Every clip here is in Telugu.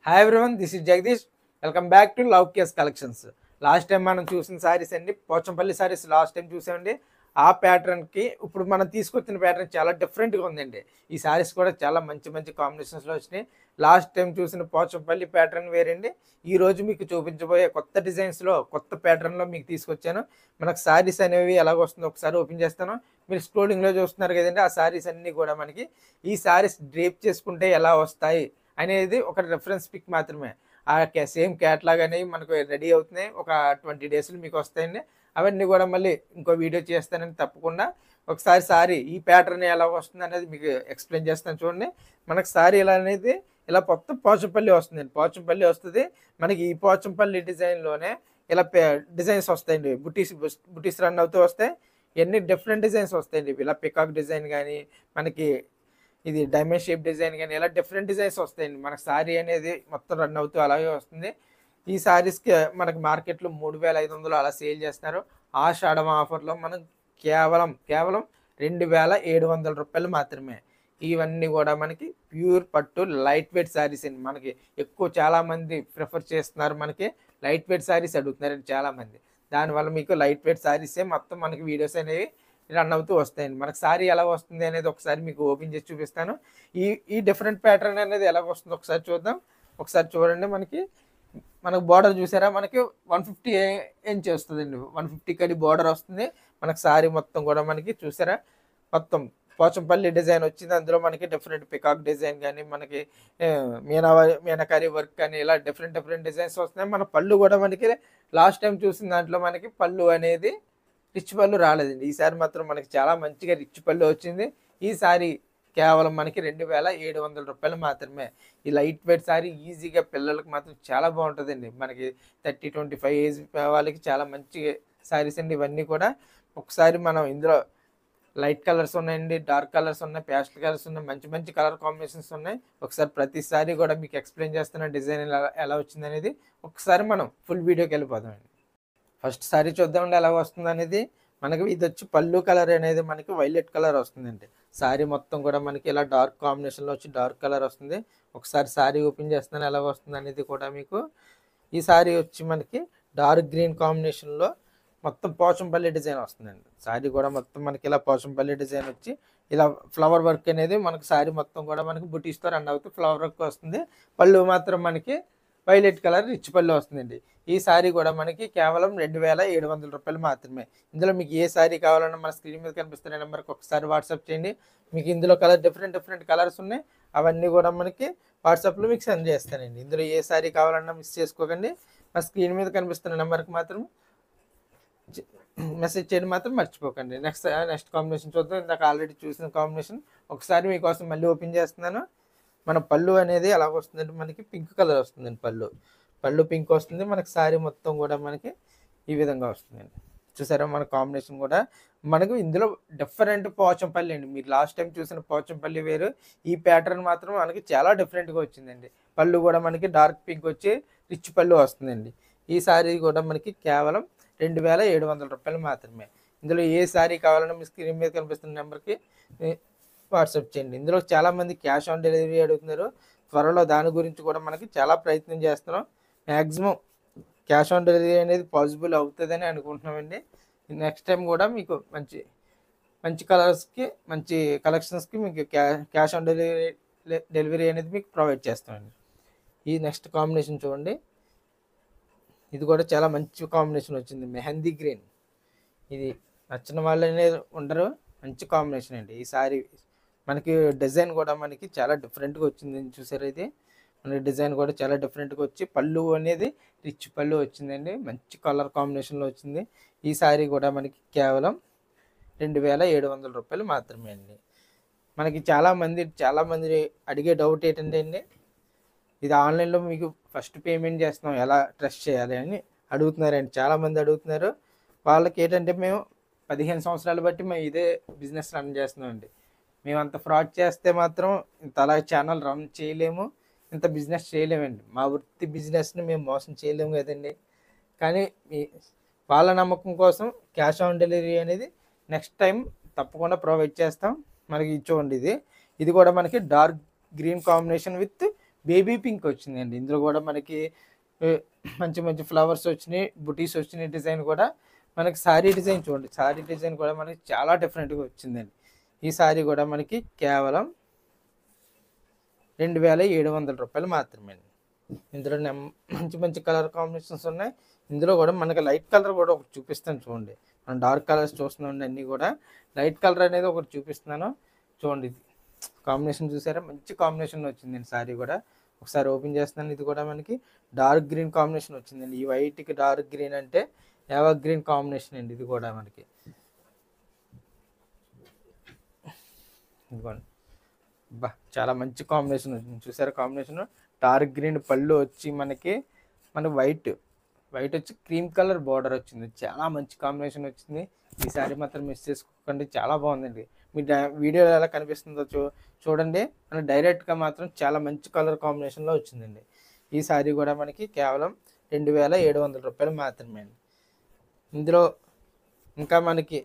Hi everyone, this is Jagadish. Welcome back to love case collections. Last time మనం చూసిన శారీస్ అండి, పోచంపల్లి శారీస్ లాస్ట్ టైం చూసామండి. ఆ ప్యాటర్న్కి ఇప్పుడు మనం తీసుకొచ్చిన ప్యాటర్న్ చాలా డిఫరెంట్గా ఉందండి. ఈ శారీస్ కూడా చాలా మంచి మంచి కాంబినేషన్స్లో వచ్చినాయి. లాస్ట్ టైం చూసిన పోచంపల్లి ప్యాటర్న్ వేరండి. ఈరోజు మీకు చూపించబోయే కొత్త డిజైన్స్లో కొత్త ప్యాటర్న్లో మీకు తీసుకొచ్చాను. మనకు శారీస్ అనేవి ఎలాగొస్తుందో ఒకసారి ఓపెన్ చేస్తాను. మీరు స్క్రోలింగ్లో చూస్తున్నారు కదండి, ఆ శారీస్ అన్నీ కూడా మనకి ఈ శారీస్ డ్రేప్ చేసుకుంటే ఎలా వస్తాయి అనేది ఒక రెఫరెన్స్ పిక్ మాత్రమే. ఆ సేమ్ క్యాట్లాగ్ అనేవి మనకు రెడీ అవుతున్నాయి. ఒక 20 డేస్లో మీకు వస్తాయండి. అవన్నీ కూడా మళ్ళీ ఇంకో వీడియో చేస్తానని తప్పకుండా ఒకసారి సారీ ఈ ప్యాటర్న్ ఎలా వస్తుంది అనేది మీకు ఎక్స్ప్లెయిన్ చేస్తాను. చూడండి, మనకు సారీ ఎలా అనేది ఇలా మొత్తం పోచంపల్లి వస్తుందండి. పోచంపల్లి వస్తుంది మనకి. ఈ పోచంపల్లి డిజైన్లోనే ఇలా డిజైన్స్ వస్తాయండి. బుటీస్ రన్ అవుతూ వస్తాయి. ఎన్ని డిఫరెంట్ డిజైన్స్ వస్తాయండి. ఇలా పికాక్ డిజైన్ కానీ, మనకి ఇది డైమండ్ షేప్ డిజైన్ కానీ, ఇలా డిఫరెంట్ డిజైన్స్ వస్తాయండి. మనకు శారీ అనేది మొత్తం రన్ అవుతూ అలాగే వస్తుంది. ఈ శారీస్కి మనకి మార్కెట్లో 3500 అలా సేల్ చేస్తున్నారు. ఆషాఢం ఆఫర్లో మనం కేవలం 2700 రూపాయలు మాత్రమే. ఇవన్నీ కూడా మనకి ప్యూర్ పట్టు లైట్ వెయిట్ శారీస్ అండి. మనకి ఎక్కువ చాలామంది ప్రిఫర్ చేస్తున్నారు, మనకి లైట్ వెయిట్ శారీస్ అడుగుతున్నారండి చాలామంది. దానివల్ల మీకు లైట్ వెయిట్ శారీసే మొత్తం మనకి వీడియోస్ అనేవి రన్ అవుతూ వస్తాయండి. మనకు సారీ ఎలా వస్తుంది అనేది ఒకసారి మీకు ఓపెన్ చేసి చూపిస్తాను. ఈ డిఫరెంట్ ప్యాటర్న్ అనేది ఎలా వస్తుందో ఒకసారి చూద్దాం. ఒకసారి చూడండి, మనకు బార్డర్ చూసారా, మనకి 150 ఇంచ్ వస్తుందండి. 150 కడి బార్డర్ వస్తుంది. మనకు సారీ మొత్తం కూడా మనకి చూసారా, మొత్తం పోచంపల్లి డిజైన్ వచ్చింది. అందులో మనకి డిఫరెంట్ పికాక్ డిజైన్ కానీ, మనకి మీనాకారి వర్క్ కానీ, ఇలా డిఫరెంట్ డిజైన్స్ వస్తున్నాయి. మన పళ్ళు కూడా మనకి లాస్ట్ టైం చూసిన దాంట్లో మనకి పళ్ళు అనేది రిచ్ పళ్ళు రాలేదండి. ఈసారి మాత్రం మనకి చాలా మంచిగా రిచ్ పళ్ళు వచ్చింది. ఈసారి కేవలం మనకి 2700 రూపాయలు మాత్రమే. ఈ లైట్ వెయిట్ శారీ ఈజీగా పిల్లలకు మాత్రం చాలా బాగుంటుందండి. మనకి 30-25 ఏజ్ వాళ్ళకి చాలా మంచి శారీస్ అండి ఇవన్నీ కూడా. ఒకసారి మనం ఇందులో లైట్ కలర్స్ ఉన్నాయండి, డార్క్ కలర్స్ ఉన్నాయి, ప్యాస్టల్ కలర్స్ ఉన్నాయి, మంచి మంచి కలర్ కాంబినేషన్స్ ఉన్నాయి. ఒకసారి ప్రతిసారి కూడా మీకు ఎక్స్ప్లెయిన్ చేస్తున్న డిజైన్ ఎలా వచ్చింది అనేది ఒకసారి మనం ఫుల్ వీడియోకి వెళ్ళిపోదామండి. ఫస్ట్ సారీ చూద్దామండి ఎలా వస్తుంది అనేది. మనకి ఇది వచ్చి పళ్ళు కలర్ అనేది మనకి వైలెట్ కలర్ వస్తుందండి. శారీ మొత్తం కూడా మనకి ఇలా డార్క్ కాంబినేషన్లో వచ్చి డార్క్ కలర్ వస్తుంది. ఒకసారి శారీ ఓపెన్ చేస్తున్నాను ఎలా వస్తుంది అనేది కూడా మీకు. ఈ శారీ వచ్చి మనకి డార్క్ గ్రీన్ కాంబినేషన్లో మొత్తం పోచంపల్లి డిజైన్ వస్తుందండి. శారీ కూడా మొత్తం మనకి ఇలా పోచంపల్లి డిజైన్ వచ్చి ఇలా ఫ్లవర్ వర్క్ అనేది మనకి శారీ మొత్తం కూడా మనకి బుటీస్తో రన్ అవుతూ ఫ్లవర్ వర్క్ వస్తుంది. పళ్ళు మాత్రం మనకి వైలెట్ కలర్ రిచ్ పళ్ళు వస్తుందండి. ఈ శారీ కూడా మనకి కేవలం 2700 రూపాయలు మాత్రమే. ఇందులో మీకు ఏ శారీ కావాలన్నా మన స్క్రీన్ మీద కనిపిస్తున్న నెంబర్కి ఒకసారి వాట్సాప్ చేయండి. మీకు ఇందులో డిఫరెంట్ కలర్స్ ఉన్నాయి. అవన్నీ కూడా మనకి వాట్సాప్లో మీకు సెండ్ చేస్తానండి. ఇందులో ఏ శారీ కావాలన్నా మిస్ చేసుకోకండి. మా స్క్రీన్ మీద కనిపిస్తున్న నెంబర్కి మాత్రం మెసేజ్ చేయడం మాత్రం మర్చిపోకండి. నెక్స్ట్ కాంబినేషన్ చూద్దాం. ఇందాక ఆల్రెడీ చూసిన కాంబినేషన్ ఒకసారి మీకోసం మళ్ళీ ఓపెన్ చేస్తున్నాను. మన పళ్ళు అనేది ఎలా వస్తుందంటే మనకి పింక్ కలర్ వస్తుందండి. పళ్ళు పింక్ వస్తుంది. మనకి శారీ మొత్తం కూడా మనకి ఈ విధంగా వస్తుందండి. చూసారా, మన కాంబినేషన్ కూడా మనకు ఇందులో డిఫరెంట్ పోచంపల్లి అండి. మీరు లాస్ట్ టైం చూసిన పోచంపల్లి వేరు, ఈ ప్యాటర్న్ మాత్రం మనకి చాలా డిఫరెంట్గా వచ్చిందండి. పళ్ళు కూడా మనకి డార్క్ పింక్ వచ్చి రిచ్ పళ్ళు వస్తుందండి. ఈ శారీ కూడా మనకి కేవలం 2700 రూపాయలు మాత్రమే. ఇందులో ఏ శారీ కావాలన్నా మీ స్క్రీన్ మీద కనిపిస్తున్న నెంబర్కి వాట్సాప్ చేయండి. ఇందులో చాలామంది క్యాష్ ఆన్ డెలివరీ అడుగుతున్నారు. త్వరలో దాని గురించి కూడా మనకి చాలా ప్రయత్నం చేస్తున్నాం. మ్యాక్సిమం క్యాష్ ఆన్ డెలివరీ అనేది పాసిబుల్ అవుతుందని అనుకుంటున్నామండి. నెక్స్ట్ టైం కూడా మీకు మంచి కలర్స్కి, మంచి కలెక్షన్స్కి మీకు క్యాష్ ఆన్ డెలివరీ అనేది మీకు ప్రొవైడ్ చేస్తామండి. ఈ నెక్స్ట్ కాంబినేషన్ చూడండి, ఇది కూడా చాలా మంచి కాంబినేషన్ వచ్చింది. మెహందీ గ్రీన్. ఇది నచ్చిన వాళ్ళనే ఉండరు, మంచి కాంబినేషన్ అండి. ఈ సారీ మనకి డిజైన్ కూడా మనకి చాలా డిఫరెంట్గా వచ్చింది. చూసారు, ఇది మనకి డిజైన్ కూడా చాలా డిఫరెంట్గా వచ్చి పళ్ళు అనేది రిచ్ పళ్ళు వచ్చిందండి. మంచి కలర్ కాంబినేషన్లో వచ్చింది. ఈ సారీ కూడా మనకి కేవలం 2700 రూపాయలు మాత్రమే అండి. మనకి చాలామంది అడిగే డౌట్ ఏంటంటే అండి, ఇది ఆన్లైన్లో మీకు ఫస్ట్ పేమెంట్ చేస్తున్నాం, ఎలా ట్రస్ట్ చేయాలి అని అడుగుతున్నారండి. చాలామంది అడుగుతున్నారు. వాళ్ళకి ఏంటంటే మేము 15 సంవత్సరాలు బట్టి మేము ఇదే బిజినెస్ రన్ చేస్తున్నామండి. మేము అంత ఫ్రాడ్ చేస్తే మాత్రం ఇంత అలా ఛానల్ రన్ చేయలేము, ఇంత బిజినెస్ చేయలేమండి. మా వృత్తి బిజినెస్ని మేము మోసం చేయలేము కదండి. కానీ వాళ్ళ నమ్మకం కోసం క్యాష్ ఆన్ డెలివరీ అనేది నెక్స్ట్ టైం తప్పకుండా ప్రొవైడ్ చేస్తాం. మనకి చూడండి, ఇది కూడా మనకి dark green combination with baby pink వచ్చిందండి. ఇందులో కూడా మనకి ఏ, మంచి మంచి ఫ్లవర్స్ వచ్చినాయి, బుటీస్ వచ్చినాయి. డిజైన్ కూడా మనకి శారీ డిజైన్ చూడండి, శారీ డిజైన్ కూడా మనకి చాలా డిఫరెంట్గా వచ్చిందండి. ఈ శారీ కూడా మనకి కేవలం 2700 మాత్రమే. ఇందులో మంచి మంచి కలర్ కాంబినేషన్స్ ఉన్నాయి. ఇందులో కూడా మనకి లైట్ కలర్ కూడా ఒకటి చూపిస్తాను చూడండి. మనం డార్క్ కలర్స్ చూస్తున్నాం అన్నీ కూడా, లైట్ కలర్ అనేది ఒకటి చూపిస్తున్నాను చూడండి. ఇది కాంబినేషన్ చూసారా, మంచి కాంబినేషన్ వచ్చిందండి శారీ కూడా. ఒకసారి ఓపెన్ చేస్తున్నాను. ఇది కూడా మనకి డార్క్ గ్రీన్ కాంబినేషన్ వచ్చిందండి. ఈ వైట్కి డార్క్ గ్రీన్ అంటే ఎవర్ గ్రీన్ కాంబినేషన్ అండి. ఇది కూడా మనకి ఇదిగోండి, బా చాలా మంచి కాంబినేషన్ వచ్చింది చూసారా. కాంబినేషన్ డార్క్ గ్రీన్ పళ్ళు వచ్చి మనకి వైట్ వచ్చి క్రీమ్ కలర్ బార్డర్ వచ్చింది. చాలా మంచి కాంబినేషన్ వచ్చింది. ఈ శారీ మాత్రం మిస్ చేసుకోకండి, చాలా బాగుందండి. మీ వీడియోలో ఎలా కనిపిస్తుందో చూడండి. మన డైరెక్ట్గా మాత్రం చాలా మంచి కలర్ కాంబినేషన్లో వచ్చిందండి. ఈ శారీ కూడా మనకి కేవలం 2700 మాత్రమే అండి. ఇందులో ఇంకా మనకి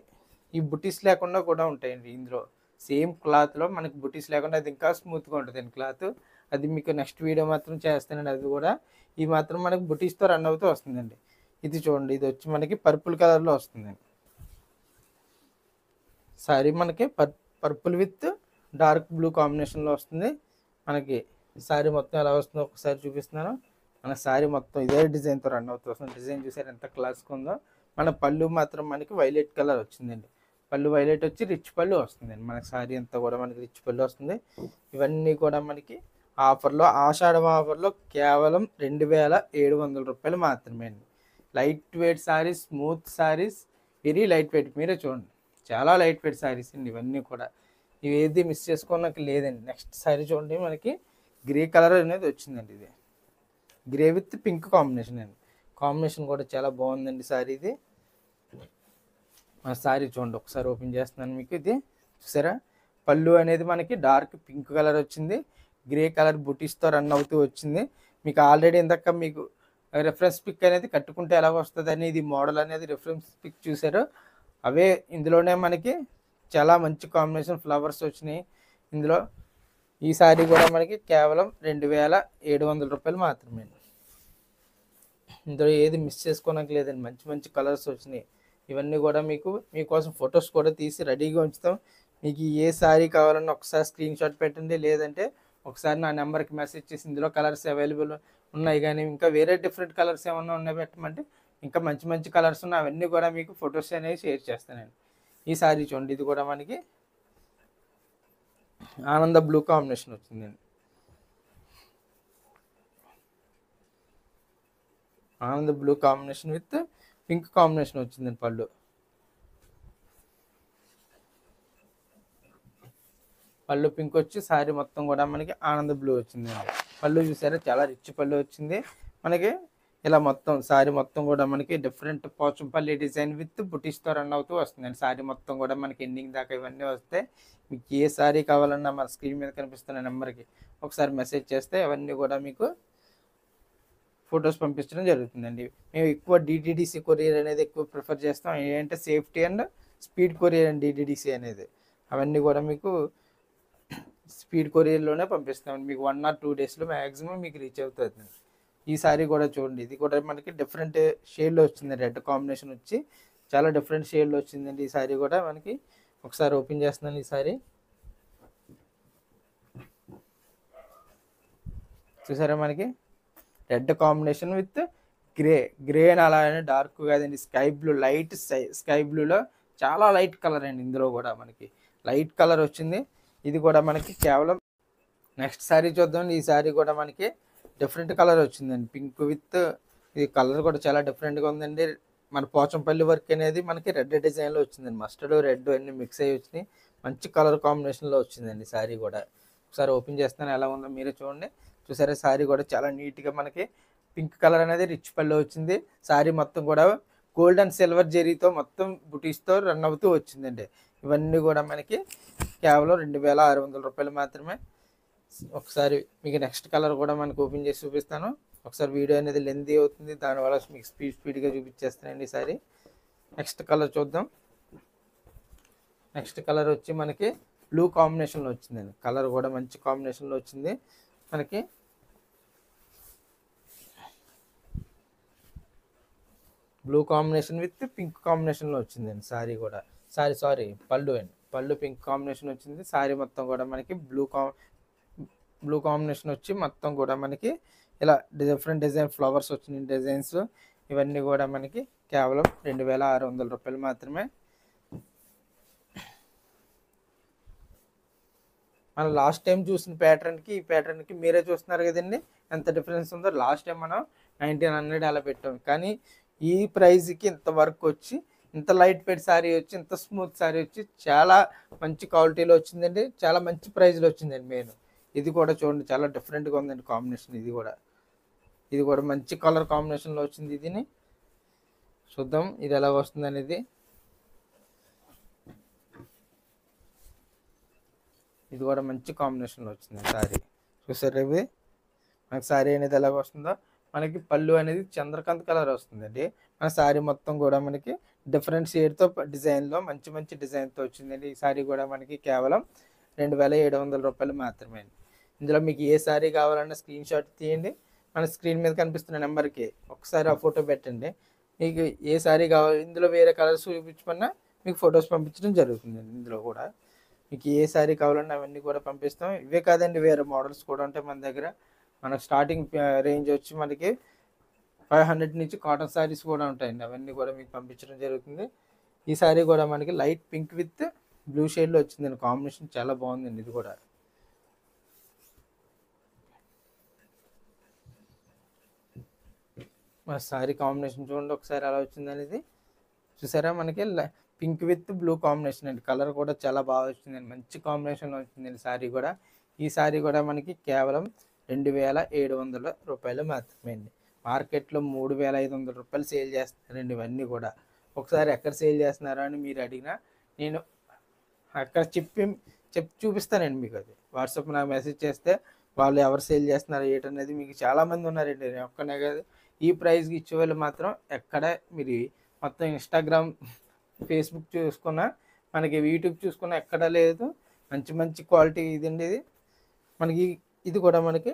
ఈ బుటీస్ లేకుండా కూడా ఉంటాయండి. ఇందులో సేమ్ క్లాత్లో మనకి బుటీస్ లేకుండా అది ఇంకా స్మూత్గా ఉంటుందండి క్లాత్. అది మీకు నెక్స్ట్ వీడియో మాత్రం చేస్తానండి. అది కూడా ఈ మాత్రం మనకి బుటీస్తో రన్ అవుతూ వస్తుందండి. ఇది చూడండి, ఇది వచ్చి మనకి పర్పుల్ కలర్లో వస్తుందండి. సారీ మనకి పర్పుల్ విత్ డార్క్ బ్లూ కాంబినేషన్లో వస్తుంది. మనకి సారీ మొత్తం ఎలా వస్తుందో ఒకసారి చూపిస్తున్నాను. మన సారీ మొత్తం ఇదే డిజైన్తో రన్ అవుతూ వస్తుంది. డిజైన్ చూసారు ఎంత క్లాస్గా ఉందో. మన పళ్ళు మాత్రం మనకి వైలెట్ కలర్ వచ్చిందండి. పళ్ళు వైలెట్ వచ్చి రిచ్ పళ్ళు వస్తుందండి. మనకి సారీ అంతా కూడా మనకి రిచ్ పళ్ళు వస్తుంది. ఇవన్నీ కూడా మనకి ఆఫర్లో, ఆషాఢం ఆఫర్లో కేవలం 2700 మాత్రమే అండి. Light weight saris, smooth saris, very light weight. మీరే చూడండి, చాలా లైట్ వెయిట్ శారీస్ అండి ఇవన్నీ కూడా. ఇవి ఏది మిస్ చేసుకోవడానికి లేదండి. నెక్స్ట్ శారీ చూడండి, మనకి గ్రే కలర్ అనేది వచ్చిందండి. ఇది గ్రే విత్ పింక్ కాంబినేషన్ అండి. కాంబినేషన్ కూడా చాలా బాగుందండి శారీ. ఇది మన శారీ చూడండి, ఒకసారి ఓపెన్ చేస్తున్నాను మీకు. ఇది చూసారా, పళ్ళు అనేది మనకి డార్క్ పింక్ కలర్ వచ్చింది. గ్రే కలర్ బుటీస్తో రన్ అవుతూ వచ్చింది. మీకు ఆల్రెడీ ఇందాక మీకు రెఫరెన్స్ పిక్ అనేది కట్టుకుంటే ఎలా వస్తుంది అని ఇది మోడల్ అనేది రెఫరెన్స్ పిక్ చూసారు. అవే ఇందులోనే మనకి చాలా మంచి కాంబినేషన్ ఫ్లవర్స్ వచ్చినాయి ఇందులో. ఈ శారీ కూడా మనకి కేవలం 2700 మాత్రమే. ఇందులో ఏది మిస్ చేసుకోవడానికి లేదండి. మంచి మంచి కలర్స్ వచ్చినాయి. ఇవన్నీ కూడా మీకోసం ఫొటోస్ కూడా తీసి రెడీగా ఉంచుతాం. మీకు ఏ శారీ కావాలన్నా ఒకసారి స్క్రీన్ షాట్ పెట్టండి, లేదంటే ఒకసారి నా నెంబర్కి మెసేజ్ చేసి ఇందులో కలర్స్ అవైలబుల్ ఉన్నాయి కానీ ఇంకా వేరే డిఫరెంట్ కలర్స్ ఏమన్నా ఉన్నాయి పెట్టమంటే ఇంకా మంచి మంచి కలర్స్ ఉన్నాయి, అవన్నీ కూడా మీకు ఫొటోస్ అనేవి షేర్ చేస్తానండి. ఈ శారీ చూడండి, ఇది కూడా మనకి ఆనంద బ్లూ కాంబినేషన్ వచ్చిందండి. ఆనంద blue combination with pink combination వచ్చిందండి. పళ్ళు పింక్ వచ్చి శారీ మొత్తం కూడా మనకి ఆనంద బ్లూ వచ్చిందండి. పళ్ళు చూసారా, చాలా రిచ్ పళ్ళు వచ్చింది మనకి. ఇలా మొత్తం శారీ మొత్తం కూడా మనకి డిఫరెంట్ పోచంపల్లి డిజైన్ విత్ బుటీస్తో రన్ అవుతూ వస్తుందండి. శారీ మొత్తం కూడా మనకి ఎండింగ్ దాకా ఇవన్నీ వస్తే మీకు ఏ శారీ కావాలన్నా మన స్క్రీన్ మీద కనిపిస్తున్న నెంబర్కి ఒకసారి మెసేజ్ చేస్తే అవన్నీ కూడా మీకు ఫొటోస్ పంపించడం జరుగుతుందండి. మేము ఎక్కువ డిటిడిసి కొరియర్ అనేది ఎక్కువ ప్రిఫర్ చేస్తాం. ఏంటంటే safety and speed courier and DTDC అనేది అవన్నీ కూడా మీకు స్పీడ్ కొరియర్లోనే పంపిస్తామండి. మీకు 1 or 2 డేస్లో మ్యాక్సిమం మీకు రీచ్ అవుతుంది. ఈ సారీ కూడా చూడండి, ఇది కూడా మనకి డిఫరెంట్ షేడ్లో వచ్చింది. రెడ్ కాంబినేషన్ వచ్చి చాలా డిఫరెంట్ షేడ్లో వచ్చిందండి. ఈ సారీ కూడా మనకి ఒకసారి ఓపెన్ చేస్తున్నాను. ఈ సారీ చూసారా, మనకి రెడ్ కాంబినేషన్ విత్ గ్రే అని అలా డార్క్ కాదండి, స్కై బ్లూ, లైట్ స్కై బ్లూలో చాలా లైట్ కలర్ అండి. ఇందులో కూడా మనకి లైట్ కలర్ వచ్చింది. ఇది కూడా మనకి కేవలం నెక్స్ట్ శారీ చూద్దాం. ఈ శారీ కూడా మనకి డిఫరెంట్ కలర్ వచ్చిందండి, పింక్ విత్ ఇది కలర్ కూడా చాలా డిఫరెంట్గా ఉందండి. మన పోచంపల్లి వర్క్ అనేది మనకి రెడ్ డిజైన్లో వచ్చిందండి. మస్టర్డ్ రెడ్ అన్ని మిక్స్ అయ్యి వచ్చినాయి. మంచి కలర్ కాంబినేషన్లో వచ్చిందండి శారీ కూడా. ఒకసారి ఓపెన్ చేస్తాను ఎలా ఉందో మీరే చూడండి. చూసారా, శారీ కూడా చాలా నీట్గా మనకి పింక్ కలర్ అనేది రిచ్ పళ్ళు వచ్చింది. శారీ మొత్తం కూడా గోల్డ్ అండ్ సిల్వర్ జెరీతో మొత్తం బుటీస్తో రన్ అవుతూ వచ్చిందండి. ఇవన్నీ కూడా మనకి కేవలం 2600 మాత్రమే. ఒకసారి మీకు నెక్స్ట్ కలర్ కూడా మనకు ఓపెన్ చేసి చూపిస్తాను. ఒకసారి వీడియో అనేది లెంతీ అవుతుంది, దానివల్ల మీకు స్పీడ్గా చూపించేస్తానండి. ఈసారి నెక్స్ట్ కలర్ చూద్దాం. నెక్స్ట్ కలర్ వచ్చి మనకి బ్లూ కాంబినేషన్లో వచ్చిందండి. కలర్ కూడా మంచి కాంబినేషన్లో వచ్చింది మనకి. బ్లూ కాంబినేషన్ విత్ పింక్ కాంబినేషన్లో వచ్చిందండి సారీ కూడా. సారీ పళ్ళు అండి, పళ్ళు పింక్ కాంబినేషన్ వచ్చింది. సారీ మొత్తం కూడా మనకి బ్లూ కాంబినేషన్ వచ్చి మొత్తం కూడా మనకి ఇలా డిఫరెంట్ డిజైన్ ఫ్లవర్స్ వచ్చిన డిజైన్స్ ఇవన్నీ కూడా మనకి కేవలం 2600 రూపాయలు మాత్రమే. మనం లాస్ట్ టైం చూసిన ప్యాటర్న్కి ఈ ప్యాటర్న్కి మీరే చూస్తున్నారు కదండి ఎంత డిఫరెన్స్ ఉందో. లాస్ట్ టైం మనం 1900 అలా పెట్టాం, కానీ ఈ ప్రైస్కి ఇంత వర్క్ వచ్చి, ఇంత లైట్ వెయిట్ శారీ వచ్చి, ఇంత స్మూత్ శారీ వచ్చి చాలా మంచి క్వాలిటీలో వచ్చిందండి, చాలా మంచి ప్రైస్లో వచ్చిందండి. మెయిన్ ఇది కూడా చూడండి చాలా డిఫరెంట్గా ఉందండి కాంబినేషన్. ఇది కూడా మంచి కలర్ కాంబినేషన్లో వచ్చింది. ఇదిని చూద్దాం ఇది ఎలా వస్తుంది అనేది. ఇది కూడా మంచి కాంబినేషన్లో వచ్చింది శారీ. చూసారు ఇవి మనకి శారీ అనేది ఎలాగ వస్తుందో. మనకి పళ్ళు అనేది చంద్రకాంత్ కలర్ వస్తుందండి. మన శారీ మొత్తం కూడా మనకి డిఫరెంట్ షేడ్తో డిజైన్లో మంచి మంచి డిజైన్తో వచ్చిందండి. ఈ శారీ కూడా మనకి కేవలం 2700 రూపాయలు మాత్రమే. ఇందులో మీకు ఏ శారీ కావాలన్నా స్క్రీన్ షాట్ తీయండి, మన స్క్రీన్ మీద కనిపిస్తున్న నెంబర్కి ఒకసారి ఆ ఫోటో పెట్టండి. మీకు ఏ శారీ కావాలి, ఇందులో వేరే కలర్స్ చూపించమన్నా మీకు ఫొటోస్ పంపించడం జరుగుతుందండి. ఇందులో కూడా మీకు ఏ శారీ కావాలన్నా అవన్నీ కూడా పంపిస్తాం. ఇవే కాదండి, వేరే మోడల్స్ కూడా ఉంటాయి మన దగ్గర. మనకు స్టార్టింగ్ రేంజ్ వచ్చి మనకి 500 నుంచి కాటన్ శారీస్ కూడా ఉంటాయండి, అవన్నీ కూడా మీకు పంపించడం జరుగుతుంది. ఈ శారీ కూడా మనకి లైట్ పింక్ విత్ బ్లూ షేడ్లో వచ్చిందండి, కాంబినేషన్ చాలా బాగుందండి. ఇది కూడా మన శారీ కాంబినేషన్ చూడండి ఒకసారి ఎలా వచ్చింది అనేది. చూసారా మనకి పింక్ విత్ బ్లూ కాంబినేషన్ అండి, కలర్ కూడా చాలా బాగా వచ్చిందండి, మంచి కాంబినేషన్లో వచ్చిందండి శారీ కూడా. ఈ శారీ కూడా మనకి కేవలం 2700 రూపాయలు మాత్రమే అండి. మార్కెట్లో 3500 రూపాయలు సేల్ చేస్తున్నారండి ఇవన్నీ కూడా. ఒకసారి ఎక్కడ సేల్ చేస్తున్నారో అని మీరు అడిగినా నేను అక్కడ చెప్పి చూపిస్తానండి మీకు. అది వాట్సాప్ నాకు మెసేజ్ చేస్తే వాళ్ళు ఎవరు సేల్ చేస్తున్నారు ఏంటనేది మీకు చాలామంది ఉన్నారండి, నేను ఒక్కనే కాదు. ఈ ప్రైస్కి ఇచ్చేవాళ్ళు మాత్రం ఎక్కడ మీరు మొత్తం ఇన్స్టాగ్రామ్ ఫేస్బుక్ చూసుకున్నా మనకి యూట్యూబ్ చూసుకున్నా ఎక్కడ లేదు. మంచి మంచి క్వాలిటీ ఇదండి ఇది. మనకి ఇది కూడా మనకి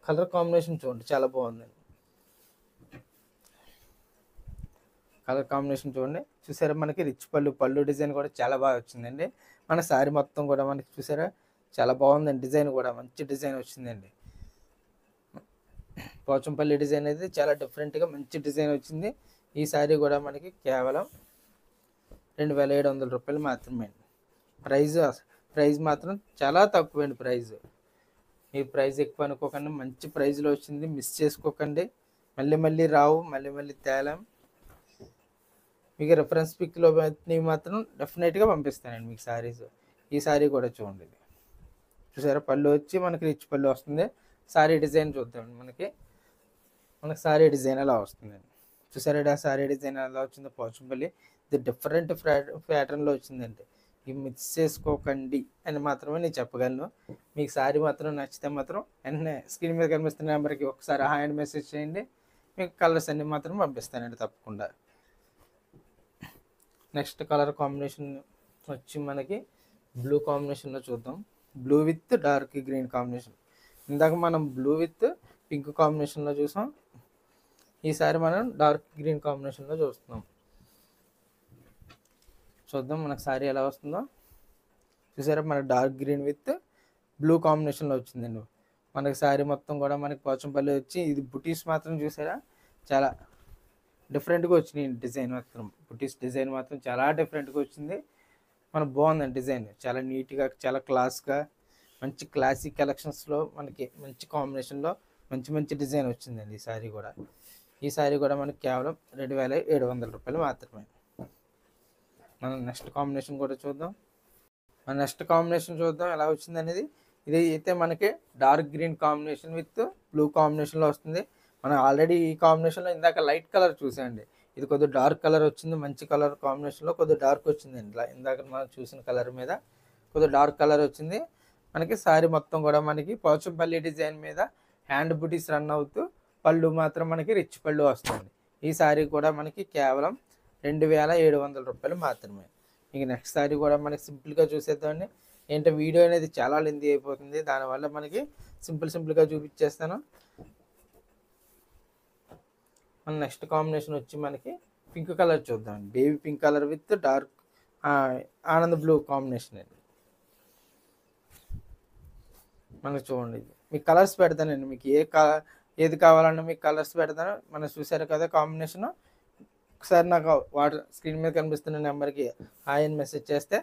కలర్ కాంబినేషన్ చూడండి చాలా బాగుందండి, కలర్ కాంబినేషన్ చూడండి. చూసారా మనకి రిచ్ పళ్ళు డిజైన్ కూడా చాలా బాగా వచ్చిందండి. మన శారీ మొత్తం కూడా మనకి చూసారా చాలా బాగుందండి, డిజైన్ కూడా మంచి డిజైన్ వచ్చిందండి. పోచంపల్లి డిజైన్ అయితే చాలా డిఫరెంట్గా మంచి డిజైన్ వచ్చింది. ఈ శారీ కూడా మనకి కేవలం 2700 రూపాయలు మాత్రమే అండి. ప్రైస్ మాత్రం చాలా తక్కువ అండి. ఈ ప్రైస్ ఎక్కువ అనుకోకండి, మంచి ప్రైస్లో వచ్చింది, మిస్ చేసుకోకండి. మళ్ళీ రావు, మళ్ళీ తేలాం. మీకు రెఫరెన్స్ పిక్లో మాత్రం డెఫినెట్గా పంపిస్తానండి మీకు శారీస్. ఈ శారీ కూడా చూడండి, చూసారా పళ్ళు వచ్చి మనకి రిచ్ పళ్ళు వస్తుంది. శారీ డిజైన్ చూద్దామండి. మనకి శారీ డిజైన్ ఎలా వస్తుందండి. చూసారా శారీ డిజైన్ ఎలా వచ్చిందో పోచంపల్లి. ఇది డిఫరెంట్ ప్యాటర్న్లో వచ్చిందండి. ఇవి మిక్స్ చేసుకోకండి అని మాత్రమే నేను చెప్పగలను. మీకు శారీ మాత్రం నచ్చితే మాత్రం వెంటనే స్క్రీన్ మీద కనిపిస్తున్న నెంబర్కి ఒకసారి హాయ్ అని మెసేజ్ చేయండి, మీకు కలర్స్ అన్ని మాత్రం పంపిస్తానండి తప్పకుండా. నెక్స్ట్ కలర్ కాంబినేషన్ వచ్చి మనకి బ్లూ కాంబినేషన్లో చూద్దాం. Blue with dark green combination. ఇందాక మనం బ్లూ విత్ పింక్ కాంబినేషన్లో చూసాం, ఈసారి మనం డార్క్ గ్రీన్ కాంబినేషన్లో చూస్తున్నాం. చూద్దాం మనకు శారీ ఎలా వస్తుందో. చూసారా మనకి డార్క్ గ్రీన్ విత్ బ్లూ కాంబినేషన్లో వచ్చిందండి. మనకి శారీ మొత్తం కూడా మనకి పోచంపల్లి వచ్చి, ఇది బుటీస్ మాత్రం చూసారా చాలా డిఫరెంట్గా వచ్చినాయి డిజైన్ మాత్రం. బుటీస్ డిజైన్ మాత్రం చాలా డిఫరెంట్గా వచ్చింది. మనకు బాగుందండి డిజైన్, చాలా నీట్గా చాలా క్లాస్గా మంచి క్లాసిక్ కలెక్షన్స్లో మనకి మంచి కాంబినేషన్లో మంచి డిజైన్ వచ్చిందండి ఈ శారీ కూడా. ఈ శారీ కూడా మనకి కేవలం 2700 రూపాయలు మాత్రమే. మనం నెక్స్ట్ కాంబినేషన్ కూడా చూద్దాం. ఎలా వచ్చింది అనేది. ఇది అయితే మనకి dark green combination with blue కాంబినేషన్లో వస్తుంది. మనం ఆల్రెడీ ఈ కాంబినేషన్లో ఇందాక లైట్ కలర్ చూసామండి, ఇది కొద్దిగా డార్క్ కలర్ వచ్చింది, మంచి కలర్ కాంబినేషన్లో కొద్దిగా డార్క్ వచ్చిందండి. ఇందాక మనం చూసిన కలర్ మీద కొద్దిగా డార్క్ కలర్ వచ్చింది. మనకి శారీ మొత్తం కూడా మనకి పోచంపల్లి డిజైన్ మీద హ్యాండ్ బుటీస్ రన్ అవుతూ పళ్ళు మాత్రం మనకి రిచ్ పళ్ళు వస్తుంది. ఈ శారీ కూడా మనకి కేవలం 2700 రూపాయలు మాత్రమే. ఇంక నెక్స్ట్ శారీ కూడా మనకి సింపుల్గా చూసేద్దామండి. ఏంటంటే వీడియో అనేది చాలా లెంతీ అయిపోతుంది, దానివల్ల మనకి సింపుల్గా చూపించేస్తాను. మన నెక్స్ట్ కాంబినేషన్ వచ్చి మనకి పింక్ కలర్ చూద్దాం. Baby pink colour with dark Anand blue combination అండి. మనకు చూడండి ఇది మీకు కలర్స్ పెడతానండి. మీకు ఏది కావాలన్నా మీకు కలర్స్ పెడతాను. మనం చూసారు కదా కాంబినేషన్. ఒకసారి నాకు వాటర్ స్క్రీన్ మీద కనిపిస్తున్న నెంబర్కి హాయ్ అని మెసేజ్ చేస్తే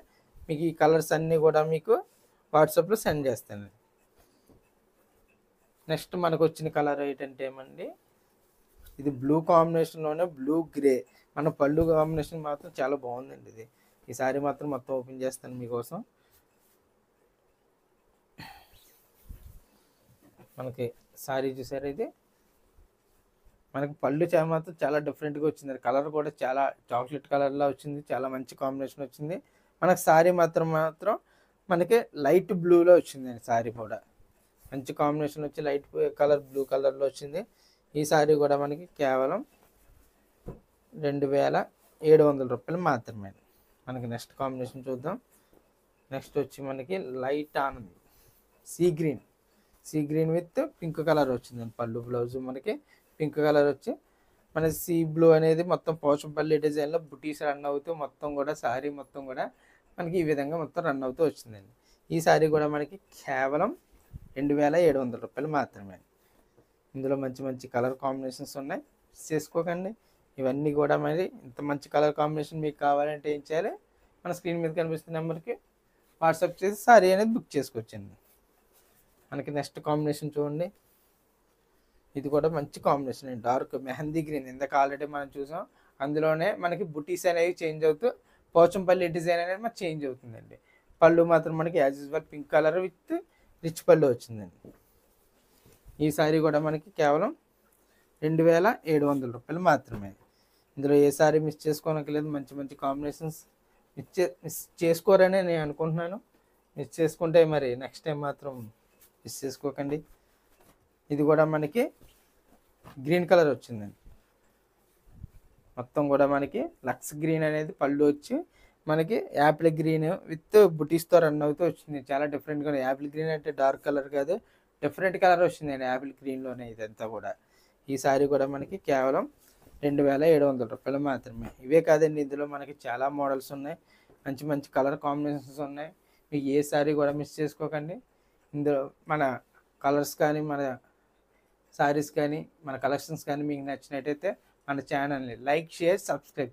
మీకు ఈ కలర్స్ అన్నీ కూడా మీకు వాట్సాప్లో సెండ్ చేస్తాను. నెక్స్ట్ మనకు వచ్చిన కలర్ ఏంటంటే ఏమండి, ఇది బ్లూ కాంబినేషన్లోనే బ్లూ గ్రే. మన పళ్ళు కాంబినేషన్ మాత్రం చాలా బాగుందండి. ఇది ఈ సారీ మాత్రం మొత్తం ఓపెన్ చేస్తాను మీకోసం. మనకి సారీ చూసారు, ఇది మనకి పళ్ళు మాత్రం చాలా డిఫరెంట్గా వచ్చింది. కలర్ కూడా చాలా చాక్లెట్ కలర్లో వచ్చింది. చాలా మంచి కాంబినేషన్ వచ్చింది. మనకి సారీ మాత్రం మనకి లైట్ బ్లూలో వచ్చిందండి. సారీ కూడా మంచి కాంబినేషన్ వచ్చి లైట్ కలర్ బ్లూ కలర్లో వచ్చింది. ఈ సారీ కూడా మనకి కేవలం 2700 రూపాయలు మాత్రమే. మనకి నెక్స్ట్ కాంబినేషన్ చూద్దాం. నెక్స్ట్ వచ్చి మనకి light Anand sea green with pink colour వచ్చిందండి. పళ్ళు బ్లౌజ్ మనకి పింక్ కలర్ వచ్చి మన సీ బ్లూ అనేది మొత్తం పోచంపల్లి డిజైన్లో బుటీస్ రన్ అవుతూ మొత్తం కూడా సారీ మొత్తం కూడా మనకి ఈ విధంగా మొత్తం రన్ అవుతూ వచ్చిందండి. ఈ సారీ కూడా మనకి కేవలం 2700 రూపాయలు మాత్రమే. ఇందులో మంచి మంచి కలర్ కాంబినేషన్స్ ఉన్నాయి, మిస్ చేసుకోకండి. ఇవన్నీ కూడా మరి ఇంత మంచి కలర్ కాంబినేషన్ మీకు కావాలంటే ఏం చేయాలి, మన స్క్రీన్ మీద కనిపిస్తున్న నెంబర్కి వాట్సాప్ చేసి సారీ అనేది బుక్ చేసుకోవచ్చండి. మనకి నెక్స్ట్ కాంబినేషన్ చూడండి. ఇది కూడా మంచి కాంబినేషన్ అండి. Dark mehndi green. ఇందాక ఆల్రెడీ మనం చూసాం. అందులోనే మనకి బుటీస్ అనేవి చేంజ్ అవుతూ పోచంపల్లి డిజైన్ అనేది మనకి చేంజ్ అవుతుందండి. పళ్ళు మాత్రం మనకి as usual pink colour with rich పళ్ళు వచ్చిందండి. ఈ సారీ కూడా మనకి కేవలం 2700 రూపాయలు మాత్రమే. ఇందులో ఏ సారీ మిస్ చేసుకోనక్కర్లేదు. మంచి మంచి కాంబినేషన్స్ మిస్ చేసుకోరని నేను అనుకుంటున్నాను. మిస్ చేసుకుంటే మరి నెక్స్ట్ టైం మాత్రం మిస్ చేసుకోకండి. ఇది కూడా మనకి గ్రీన్ కలర్ వచ్చిందండి. మొత్తం కూడా మనకి లక్స్ గ్రీన్ అనేది పళ్ళు వచ్చి మనకి యాపిల్ గ్రీన్ విత్ బుటీస్తో రన్ అవుతూ వచ్చింది. చాలా డిఫరెంట్గా ఉంది. యాపిల్ గ్రీన్ అంటే డార్క్ కలర్ కాదు, డిఫరెంట్ కలర్ వచ్చిందండి యాపిల్ గ్రీన్లోనే ఇదంతా కూడా. ఈ సారీ కూడా మనకి కేవలం 2700 రూపాయలు మాత్రమే. ఇవే కాదండి, ఇందులో మనకి చాలా మోడల్స్ ఉన్నాయి, మంచి మంచి కలర్ కాంబినేషన్స్ ఉన్నాయి. మీకు ఏ సారీ కూడా మిస్ చేసుకోకండి. ఇందులో మన కలర్స్ కానీ మన సారీస్ కానీ మన కలెక్షన్స్ కానీ మీకు నచ్చినట్టయితే మన ఛానల్ని లైక్, షేర్, సబ్స్క్రైబ్